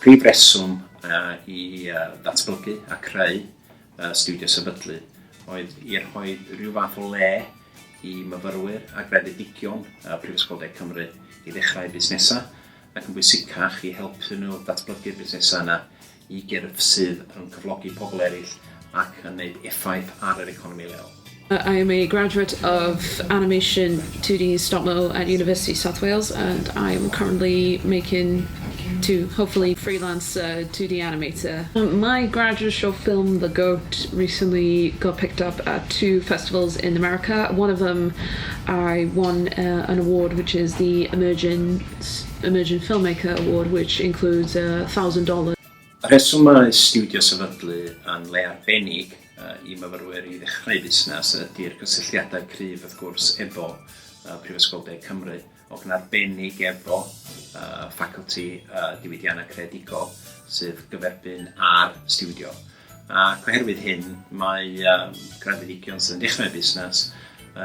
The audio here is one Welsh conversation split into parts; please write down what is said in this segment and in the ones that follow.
Prif reswm i ddatblygu a creu studio sefydlu oedd i rhoi rhyw fath o le i myfyrwyr a grefydigion Prifysgol De Cymru i ddechrau busnesau ac yn bwysicach i helpu nhw datblygu'r busnesau yna i gyrff sydd yn cyflogi pobl eraill ac yn gwneud effaith ar yr economi leol. I am a graduate of animation 2D stop-mo at University of South Wales, and I am currently making to hopefully freelance 2D animator. My graduate short film, The Goat, recently got picked up at 2 festivals in America. One of them I won an award, which is the Emerging Filmmaker Award, which includes $1,000. Y rheswm mae studio sefydlu yn le arbennig i myfyrwyr i ddechrau busnes ydy'r cysylltiadau cryf wrth gwrs efo Prifysgol De Cymru ac yn arbennig efo faculty diwydiannau creadigol sydd gyferbyn ar studio. Ac oherwydd hyn, mae grefydigion sydd yn dechrau busnes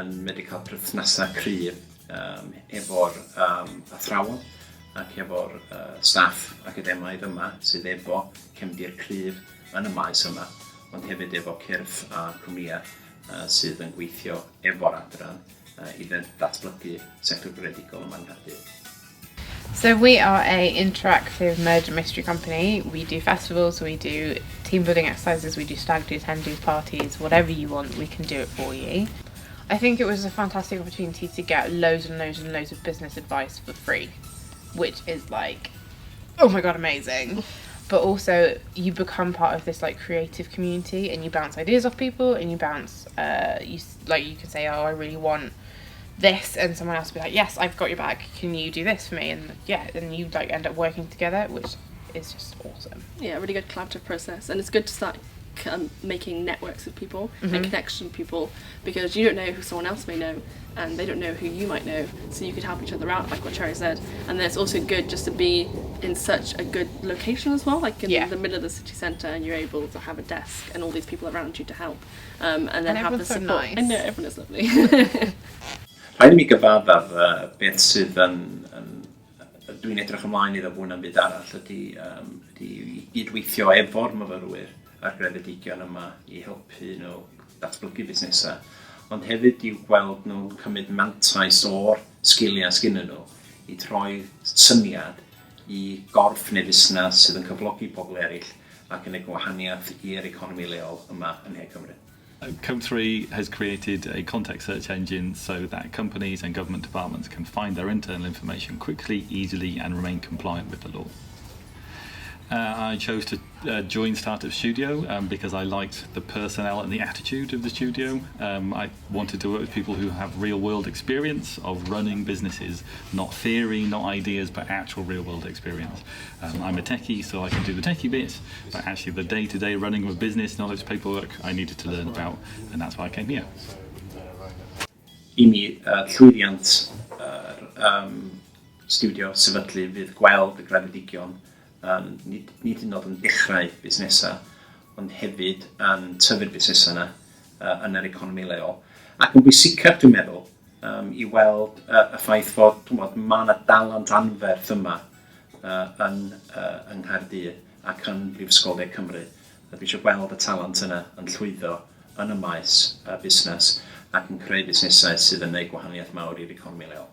yn medru cael perthnasau cryf efo'r athrawon ac efo'r staff academaidd yma sydd efo cefndir cryf yn y maes yma, ond hefyd efo cyrff a cwmnïau sydd yn gweithio efo'r adran i ddatblygu sector greadigol yma yng Nghaerdydd. So we are an interactive murder mystery company. We do festivals, we do team building exercises, we do stag do's, hen do's, parties, whatever you want, we can do it for you. I think it was a fantastic opportunity to get loads and loads and loads of business advice for free, which is like, oh my god, amazing. But also you become part of this like creative community and you bounce ideas off people and you bounce, you can say, oh, I really want this, and someone else will be like, yes, I've got your back, can you do this for me? And yeah, and you like end up working together, which is just awesome. Yeah, a really good collaborative process, and it's good to start making networks with people and connection with people, because you don't know who someone else may know and they don't know who you might know, so you could help each other out, like what Cherry said. And then it's also good just to be in such a good location as well, like in the middle of the city centre, and you're able to have a desk and all these people around you to help, and then have the support. Nice. I know, everyone is lovely. Rhaid i mi gyfaddaf beth sydd dwi'n edrych ymlaen iddo fwy na'n byd arall ydy gydweithio efo'r myfyrwyr a'r grefydigion yma i helpu nhw datblygu busnesau, ond hefyd i'w gweld nhw'n cymryd mantais o'r sgiliau sgynnyn nhw i troi syniad i gorff neu busnes sydd yn cyflogi pobl eraill ac yn ei gwahaniaeth i'r economi leol yma yn Ne Cymru. Code3 has created a context search engine so that companies and government departments can find their internal information quickly, easily and remain compliant with the law. I chose to join Startup Studio because I liked the personnel and the attitude of the studio. I wanted to work with people who have real-world experience of running businesses, not theory, not ideas, but actual real-world experience. I'm a techie, so I can do the techie bits, but actually the day-to-day running of a business, knowledge, paperwork, I needed to learn about, and that's why I came here. I mi, llwyddiant studio sefydlu fydd gweld y grefydigion nid yn yn dechrau busnesau, ond hefyd yn tyfu'r busnesau yna yn yr economi leol. Ac yn bwysicach, dwi'n meddwl, i weld y ffaith fod mae yna dalant anferth yma yn Nghaerdydd ac yn Brifysgol De Cymru. Dwi eisiau gweld y talant yna yn llwyddo yn y maes busnes ac yn creu busnesau sydd yn gwneud gwahaniaeth mawr i'r economi leol.